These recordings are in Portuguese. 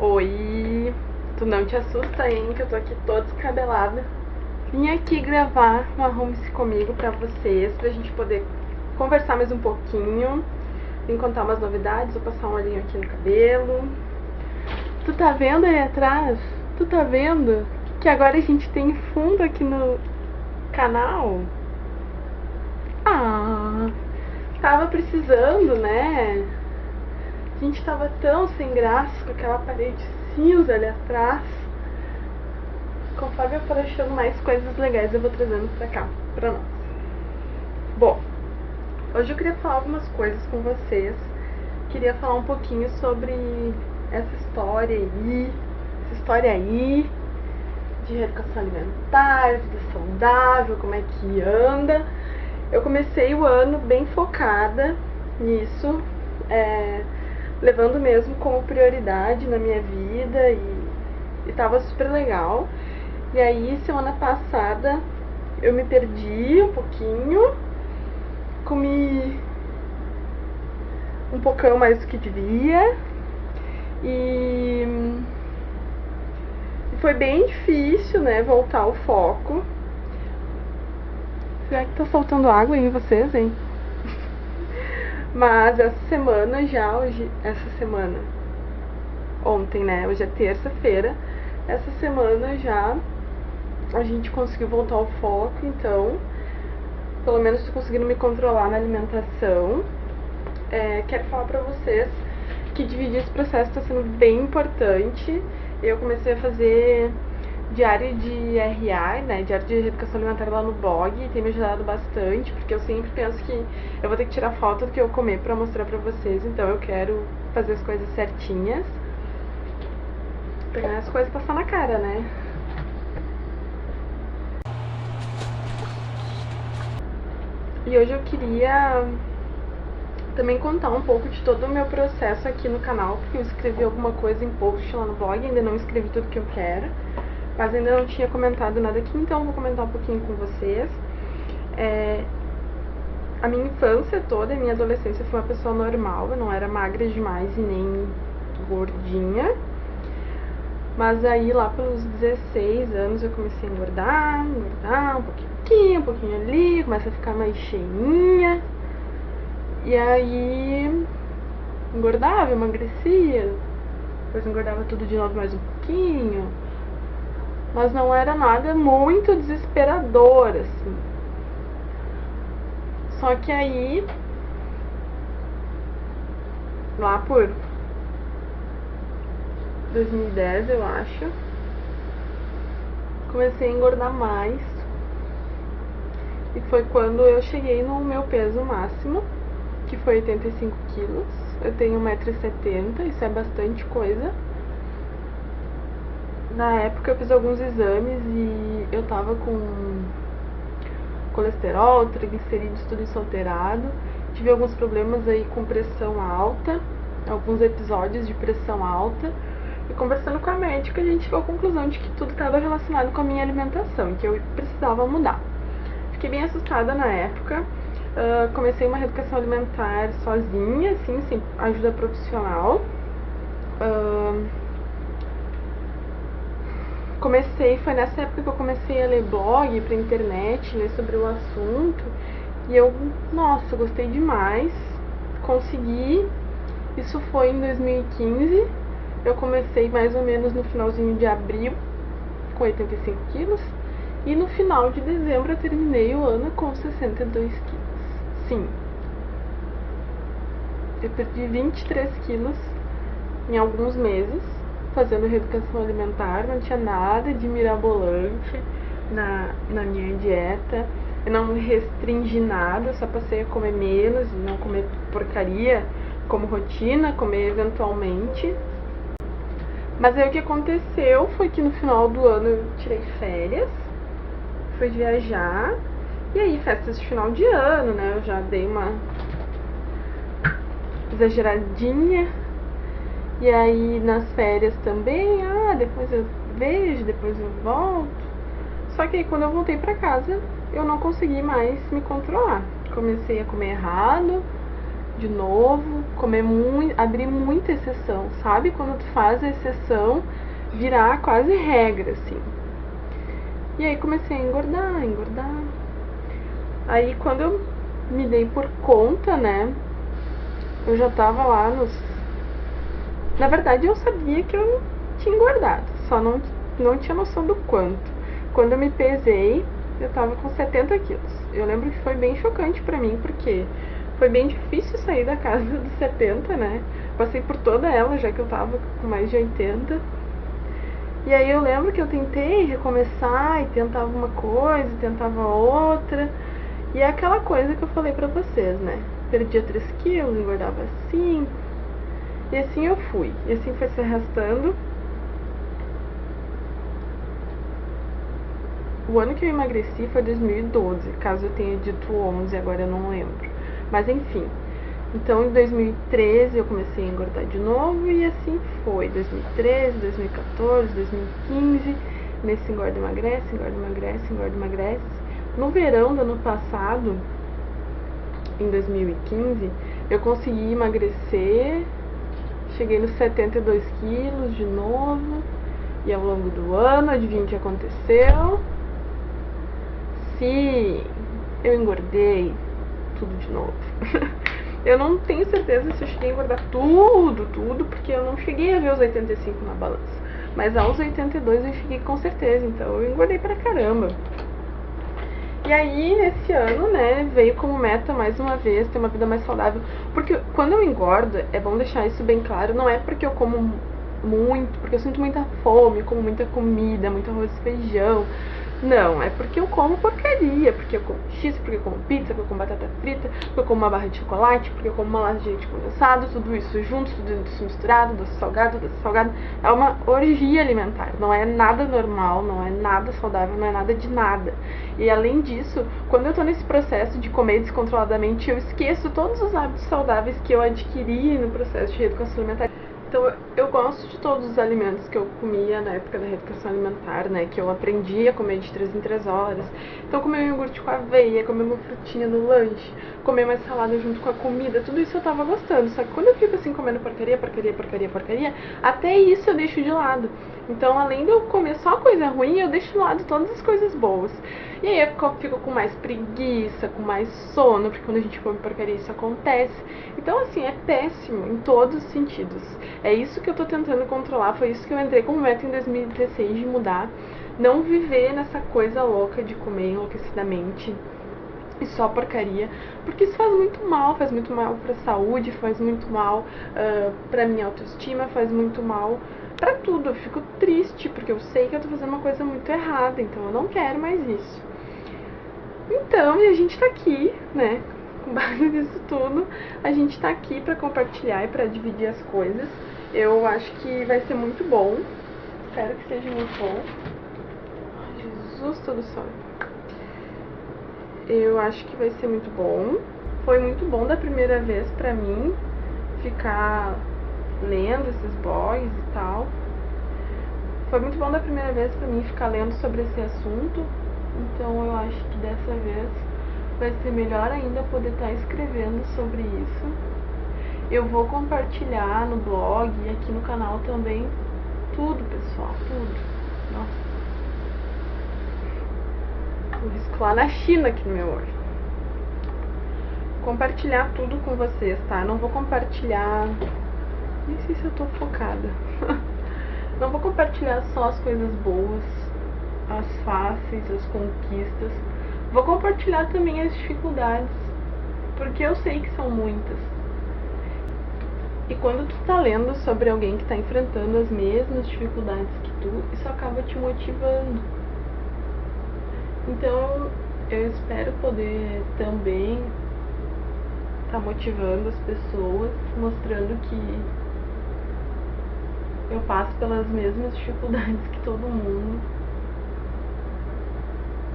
Oi, tu não te assusta, hein, que eu tô aqui toda descabelada. Vim aqui gravar um Arrume-se Comigo pra vocês, pra gente poder conversar mais um pouquinho. Vim contar umas novidades, vou passar um olhinho aqui no cabelo. Tu tá vendo ali atrás? Tu tá vendo que agora a gente tem fundo aqui no canal? Ah, tava precisando, né? A gente tava tão sem graça com aquela parede cinza ali atrás. Conforme eu for achando mais coisas legais, eu vou trazendo pra cá, pra nós. Bom, hoje eu queria falar algumas coisas com vocês. Queria falar um pouquinho sobre essa história aí, de reeducação alimentar, vida saudável, como é que anda. Eu comecei o ano bem focada nisso, levando mesmo como prioridade na minha vida e tava super legal. E aí, semana passada, eu me perdi um pouquinho, comi um pouquinho mais do que devia e foi bem difícil, né, voltar ao foco. Será que tá faltando água aí em vocês, hein? Mas essa semana, ontem, né, hoje é terça-feira, essa semana já a gente conseguiu voltar ao foco, então pelo menos tô conseguindo me controlar na alimentação. Quero falar pra vocês que dividir esse processo tá sendo bem importante. Eu comecei a fazer diário de RA, né, diário de reeducação alimentar lá no blog, e tem me ajudado bastante, porque eu sempre penso que eu vou ter que tirar foto do que eu comer pra mostrar pra vocês, então eu quero fazer as coisas certinhas, pegar as coisas e passar na cara, né. E hoje eu queria também contar um pouco de todo o meu processo aqui no canal, porque eu escrevi alguma coisa em post lá no blog, ainda não escrevi tudo que eu quero, mas ainda não tinha comentado nada aqui, então eu vou comentar um pouquinho com vocês. A minha infância toda, a minha adolescência, foi uma pessoa normal, eu não era magra demais e nem gordinha. Mas aí lá pelos 16 anos eu comecei a engordar um pouquinho aqui, um pouquinho ali, começa a ficar mais cheinha. E aí engordava, emagrecia, depois engordava tudo de novo mais um pouquinho. Mas não era nada muito desesperador, assim. Só que aí, lá por 2010, eu acho, comecei a engordar mais. E foi quando eu cheguei no meu peso máximo, que foi 85 quilos. Eu tenho 1,70 m, isso é bastante coisa. Na época eu fiz alguns exames e eu tava com colesterol, triglicerídeos, tudo isso alterado. Tive alguns problemas aí com pressão alta, alguns episódios de pressão alta. E conversando com a médica, a gente chegou à conclusão de que tudo estava relacionado com a minha alimentação e que eu precisava mudar. Fiquei bem assustada na época. Comecei uma reeducação alimentar sozinha, assim, sem ajuda profissional. Foi nessa época que eu comecei a ler blog pra internet, ler sobre o assunto. E eu, nossa, gostei demais. Consegui. Isso foi em 2015. Eu comecei mais ou menos no finalzinho de abril, com 85 quilos. E no final de dezembro eu terminei o ano com 62 quilos. Sim. Eu perdi 23 quilos em alguns meses, fazendo reeducação alimentar. Não tinha nada de mirabolante na minha dieta. Eu não restringi nada, eu só passei a comer menos e não comer porcaria como rotina, comer eventualmente. Mas aí o que aconteceu foi que no final do ano eu tirei férias, fui viajar, e aí festas de final de ano, né, eu já dei uma exageradinha, e aí nas férias também, depois eu vejo, depois eu volto. Só que aí quando eu voltei pra casa, eu não consegui mais me controlar, comecei a comer errado, de novo, comer muito, abrir muita exceção, sabe? Quando tu faz a exceção virar quase regra, assim. E aí comecei a engordar, engordar. Aí quando eu me dei por conta, né, eu já tava lá nos... Na verdade eu sabia que eu tinha engordado, só não tinha noção do quanto. Quando eu me pesei, eu tava com 70 quilos. Eu lembro que foi bem chocante pra mim, porque foi bem difícil sair da casa dos 70, né? Passei por toda ela, já que eu tava com mais de 80. E aí eu lembro que eu tentei recomeçar e tentava uma coisa, tentava outra. E é aquela coisa que eu falei pra vocês, né? Perdia 3 quilos, engordava 5. E assim eu fui. E assim foi se arrastando. O ano que eu emagreci foi 2012, caso eu tenha dito 11, agora eu não lembro. Mas enfim. Então em 2013 eu comecei a engordar de novo e assim foi. 2013, 2014, 2015. Nesse engorda, emagrece, engorda, emagrece, engorda, emagrece. No verão do ano passado, em 2015, eu consegui emagrecer. Cheguei nos 72 quilos de novo. E ao longo do ano, adivinha o que aconteceu? Sim, eu engordei tudo de novo. Eu não tenho certeza se eu cheguei a engordar tudo, porque eu não cheguei a ver os 85 na balança. Mas aos 82 eu cheguei com certeza, então eu engordei pra caramba. E aí, esse ano, né, veio como meta, mais uma vez, ter uma vida mais saudável. Porque quando eu engordo, é bom deixar isso bem claro, não é porque eu como muito, porque eu sinto muita fome, como muita comida, muito arroz e feijão. Não, é porque eu como porcaria, porque eu como X, porque eu como pizza, porque eu como batata frita, porque eu como uma barra de chocolate, porque eu como uma lata de leite condensado, tudo isso junto, tudo isso misturado, doce salgado. É uma orgia alimentar, não é nada normal, não é nada saudável, não é nada de nada. E além disso, quando eu tô nesse processo de comer descontroladamente, eu esqueço todos os hábitos saudáveis que eu adquiri no processo de reeducação alimentar. Então eu gosto de todos os alimentos que eu comia na época da reeducação alimentar, né? Que eu aprendi a comer de 3 em 3 horas. Então comer um iogurte com aveia, comer uma frutinha no lanche, comer mais salada junto com a comida, tudo isso eu tava gostando. Só que quando eu fico assim comendo porcaria, até isso eu deixo de lado. Então além de eu comer só coisa ruim, eu deixo de lado todas as coisas boas. E aí eu fico com mais preguiça, com mais sono, porque quando a gente come porcaria isso acontece. Então assim, é péssimo em todos os sentidos. É isso que eu tô tentando controlar, foi isso que eu entrei como meta em 2016 de mudar. Não viver nessa coisa louca de comer enlouquecidamente e só porcaria, porque isso faz muito mal pra saúde, faz muito mal pra minha autoestima, faz muito mal pra tudo. Eu fico triste, porque eu sei que eu tô fazendo uma coisa muito errada, então eu não quero mais isso. Então, e a gente tá aqui, né, com base nisso tudo, a gente tá aqui pra compartilhar e pra dividir as coisas. Eu acho que vai ser muito bom, espero que seja muito bom. Ai, Jesus todo céu. Eu acho que vai ser muito bom. Foi muito bom da primeira vez pra mim ficar lendo esses blogs e tal. Foi muito bom da primeira vez pra mim ficar lendo sobre esse assunto. Então eu acho que dessa vez vai ser melhor ainda poder estar escrevendo sobre isso. Eu vou compartilhar no blog e aqui no canal também tudo, pessoal, tudo. Nossa. O risco lá na China aqui no meu olho. Compartilhar tudo com vocês, tá? Não vou compartilhar... Nem sei se eu tô focada. Não vou compartilhar só as coisas boas, as fáceis, as conquistas. Vou compartilhar também as dificuldades, porque eu sei que são muitas. E quando tu tá lendo sobre alguém que tá enfrentando as mesmas dificuldades que tu, isso acaba te motivando. Então, eu espero poder também tá motivando as pessoas, mostrando que eu passo pelas mesmas dificuldades que todo mundo.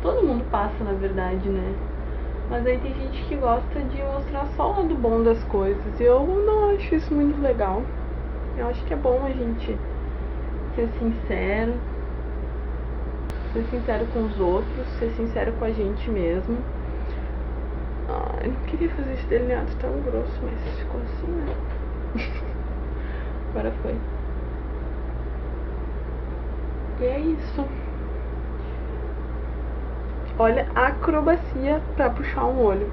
Todo mundo passa, na verdade, né? Mas aí tem gente que gosta de mostrar só o lado bom das coisas. E eu não acho isso muito legal. Eu acho que é bom a gente ser sincero com os outros, ser sincero com a gente mesmo. Ai, não queria fazer esse delineado tão grosso, mas ficou assim, né? Agora foi. E é isso. Olha a acrobacia pra puxar um olho.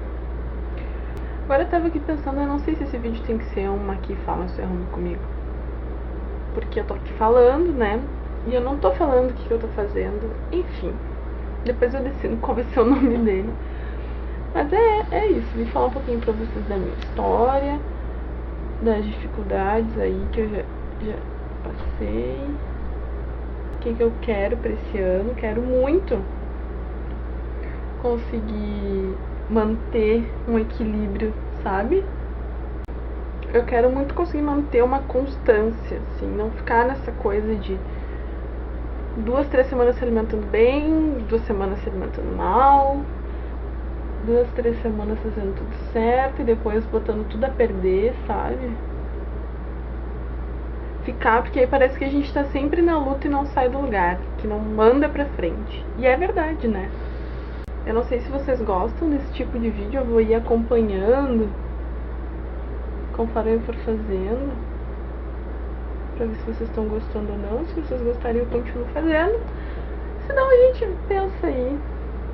Agora eu tava aqui pensando, eu não sei se esse vídeo tem que ser uma que fala se arruma comigo. Porque eu tô aqui falando, né? E eu não tô falando o que eu tô fazendo. Enfim, depois eu decido qual vai ser o nome dele. Mas é isso, vim falar um pouquinho pra vocês da minha história, das dificuldades aí que eu já passei, o que eu quero pra esse ano. Quero muito conseguir manter um equilíbrio, sabe? Eu quero muito conseguir manter uma constância, assim, não ficar nessa coisa de 2, 3 semanas se alimentando bem, 2 semanas se alimentando mal, 2, 3 semanas fazendo tudo certo e depois botando tudo a perder, sabe? Ficar, porque aí parece que a gente tá sempre na luta e não sai do lugar, que não manda pra frente. E é verdade, né? Eu não sei se vocês gostam desse tipo de vídeo, eu vou ir acompanhando conforme eu for fazendo, pra ver se vocês estão gostando ou não. Se vocês gostarem, eu continuo fazendo. Senão a gente pensa aí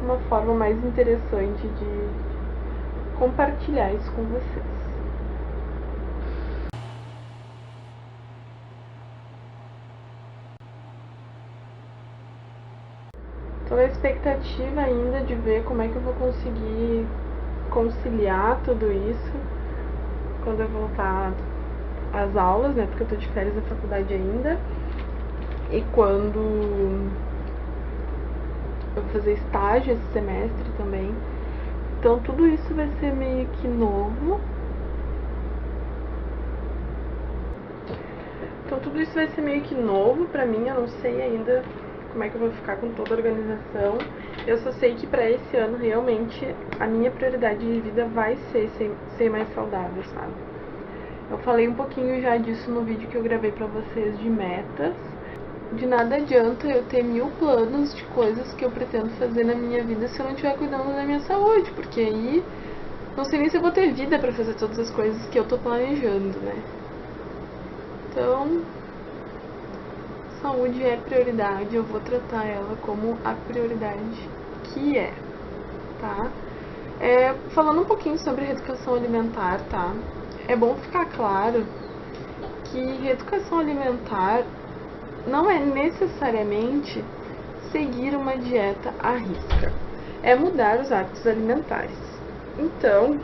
uma forma mais interessante de compartilhar isso com vocês. Tô na expectativa ainda de ver como é que eu vou conseguir conciliar tudo isso quando eu voltar às aulas, né? Porque eu tô de férias da faculdade ainda. E quando eu vou fazer estágio esse semestre também. Então tudo isso vai ser meio que novo. Então tudo isso vai ser meio que novo pra mim, eu não sei ainda como é que eu vou ficar com toda a organização. Eu só sei que pra esse ano, realmente, a minha prioridade de vida vai ser mais saudável, sabe? Eu falei um pouquinho já disso no vídeo que eu gravei pra vocês de metas. De nada adianta eu ter 1000 planos de coisas que eu pretendo fazer na minha vida se eu não estiver cuidando da minha saúde, porque aí não sei nem se eu vou ter vida pra fazer todas as coisas que eu tô planejando, né? Então, saúde é prioridade, eu vou tratar ela como a prioridade que é, tá? Falando um pouquinho sobre reeducação alimentar, tá? É bom ficar claro que reeducação alimentar não é necessariamente seguir uma dieta à risca, é mudar os hábitos alimentares. Então,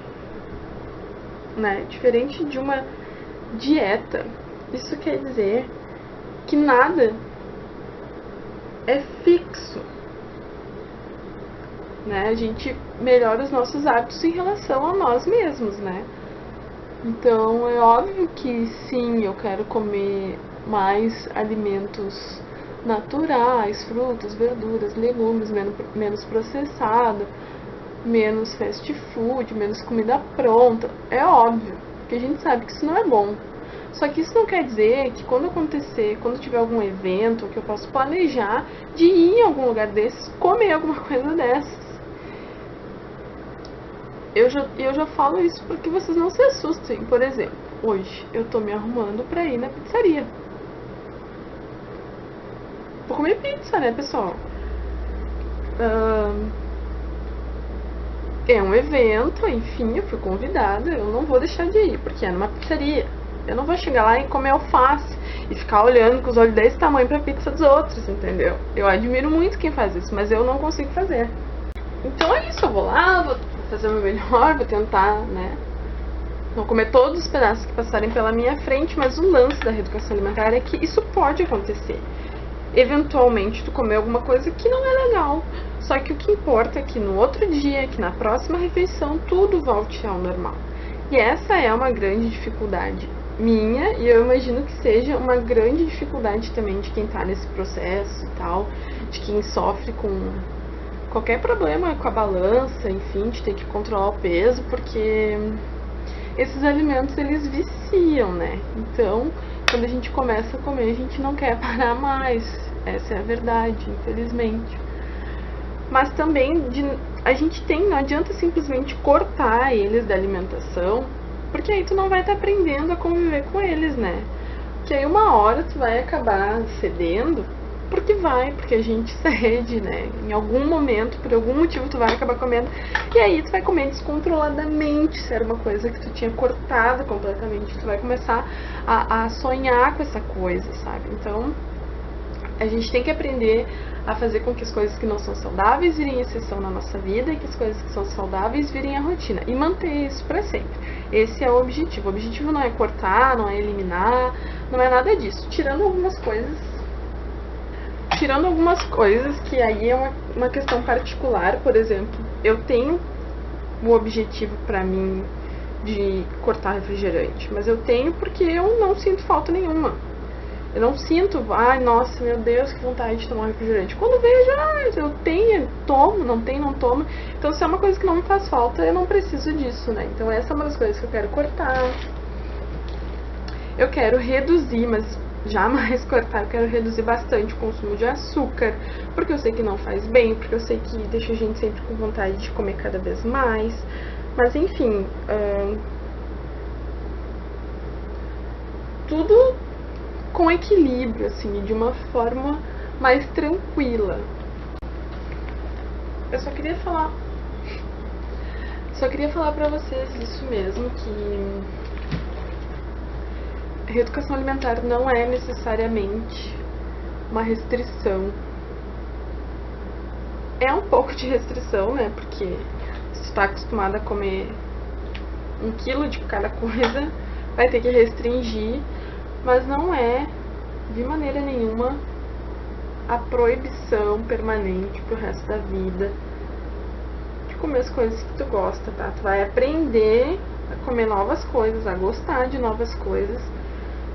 né, diferente de uma dieta, isso quer dizer que nada é fixo, né? A gente melhora os nossos hábitos em relação a nós mesmos, né? Então é óbvio que sim, eu quero comer mais alimentos naturais, frutas, verduras, legumes, menos processado, menos fast food, menos comida pronta. É óbvio, porque a gente sabe que isso não é bom. Só que isso não quer dizer que quando tiver algum evento, que eu posso planejar de ir em algum lugar desses, comer alguma coisa dessas. Eu já falo isso porque vocês não se assustem. Por exemplo, hoje eu tô me arrumando pra ir na pizzaria. Vou comer pizza, né, pessoal? É um evento, enfim, eu fui convidada, eu não vou deixar de ir, porque é numa pizzaria. Eu não vou chegar lá e comer alface e ficar olhando com os olhos desse tamanho pra pizza dos outros, entendeu? Eu admiro muito quem faz isso, mas eu não consigo fazer. Então é isso, eu vou lá, vou fazer o meu melhor, vou tentar, né, não comer todos os pedaços que passarem pela minha frente, mas o lance da reeducação alimentar é que isso pode acontecer. Eventualmente tu comer alguma coisa que não é legal. Só que o que importa é que no outro dia, que na próxima refeição, tudo volte ao normal. E essa é uma grande dificuldade minha, e eu imagino que seja uma grande dificuldade também de quem tá nesse processo e tal, de quem sofre com qualquer problema com a balança, enfim, de ter que controlar o peso, porque esses alimentos, eles viciam, né? Então, quando a gente começa a comer, a gente não quer parar mais. Essa é a verdade, infelizmente. Mas também a gente não adianta simplesmente cortar eles da alimentação, porque aí tu não vai estar aprendendo a conviver com eles, né? Que aí uma hora tu vai acabar cedendo, porque a gente cede, né? Em algum momento, por algum motivo, tu vai acabar comendo, e aí tu vai comer descontroladamente, se era uma coisa que tu tinha cortado completamente, tu vai começar a sonhar com essa coisa, sabe? Então, a gente tem que aprender a fazer com que as coisas que não são saudáveis virem exceção na nossa vida e que as coisas que são saudáveis virem a rotina. E manter isso pra sempre. Esse é o objetivo. O objetivo não é cortar, não é eliminar, não é nada disso. Tirando algumas coisas que aí é uma questão particular. Por exemplo, eu tenho o objetivo pra mim de cortar refrigerante, mas eu tenho porque eu não sinto falta nenhuma. Eu não sinto, ai, nossa, meu Deus, que vontade de tomar um refrigerante. Quando vejo, eu tenho, tomo, não tenho, não tomo. Então, se é uma coisa que não me faz falta, eu não preciso disso, né? Então, essa é uma das coisas que eu quero cortar. Eu quero reduzir, mas jamais cortar. Eu quero reduzir bastante o consumo de açúcar, porque eu sei que não faz bem, porque eu sei que deixa a gente sempre com vontade de comer cada vez mais. Mas, enfim, tudo com equilíbrio, assim, de uma forma mais tranquila. Eu só queria falar pra vocês isso mesmo, que a reeducação alimentar não é necessariamente uma restrição. É um pouco de restrição, né, porque se tu tá acostumado a comer 1 quilo de cada coisa, vai ter que restringir. Mas não é, de maneira nenhuma, a proibição permanente pro resto da vida de comer as coisas que tu gosta, tá? Tu vai aprender a comer novas coisas, a gostar de novas coisas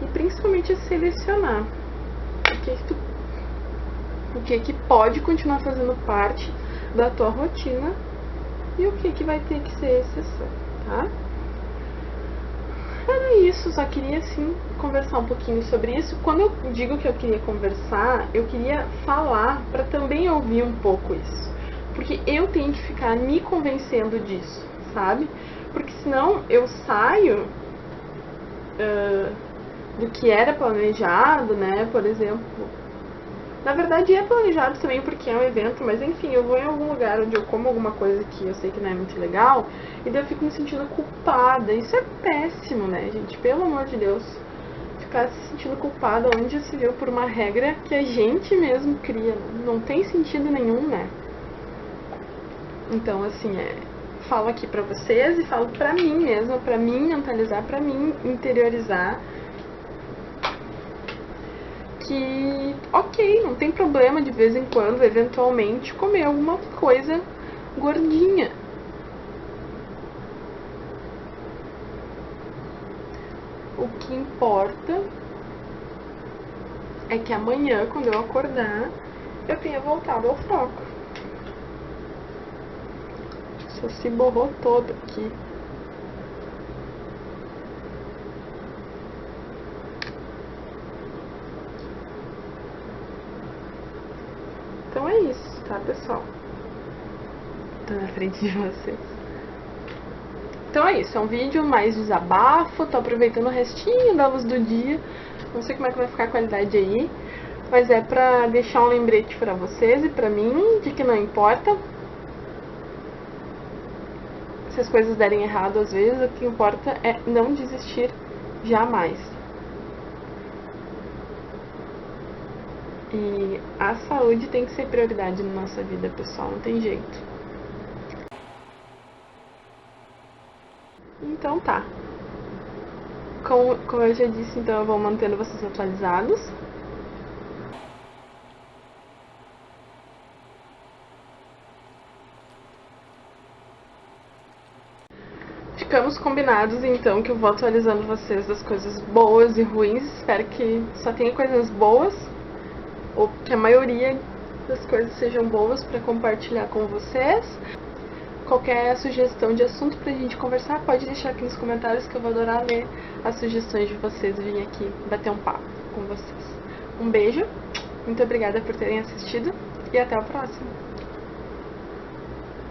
e principalmente a selecionar o que pode continuar fazendo parte da tua rotina e o que vai ter que ser exceção, tá? Era isso, só queria assim conversar um pouquinho sobre isso. Quando eu digo que eu queria conversar, eu queria falar para também ouvir um pouco isso, porque eu tenho que ficar me convencendo disso, sabe? Porque senão eu saio do que era planejado, né? Por exemplo, na verdade é planejado também porque é um evento, mas enfim, eu vou em algum lugar onde eu como alguma coisa que eu sei que não é muito legal, e daí eu fico me sentindo culpada. Isso é péssimo, né, gente? Pelo amor de Deus. Ficar se sentindo culpada onde já se viu por uma regra que a gente mesmo cria. Não tem sentido nenhum, né? Então, assim, falo aqui pra vocês e falo pra mim mesma, pra mim mentalizar, pra mim interiorizar que, ok, não tem problema de vez em quando, eventualmente, comer alguma coisa gordinha. O que importa é que amanhã, quando eu acordar, eu tenha voltado ao foco. Só se borrou todo aqui. Então é isso, tá, pessoal? Tô na frente de vocês. Então é isso, é um vídeo mais desabafo. Tô aproveitando o restinho da luz do dia. Não sei como é que vai ficar a qualidade aí, mas é pra deixar um lembrete pra vocês e pra mim de que não importa se as coisas derem errado às vezes, o que importa é não desistir jamais. E a saúde tem que ser prioridade na nossa vida, pessoal, não tem jeito. Então tá. Como eu já disse, então eu vou mantendo vocês atualizados. Ficamos combinados então que eu vou atualizando vocês das coisas boas e ruins. Espero que só tenha coisas boas, ou que a maioria das coisas sejam boas para compartilhar com vocês. Qualquer sugestão de assunto pra gente conversar, pode deixar aqui nos comentários que eu vou adorar ler as sugestões de vocês e vir aqui bater um papo com vocês. Um beijo, muito obrigada por terem assistido e até o próximo!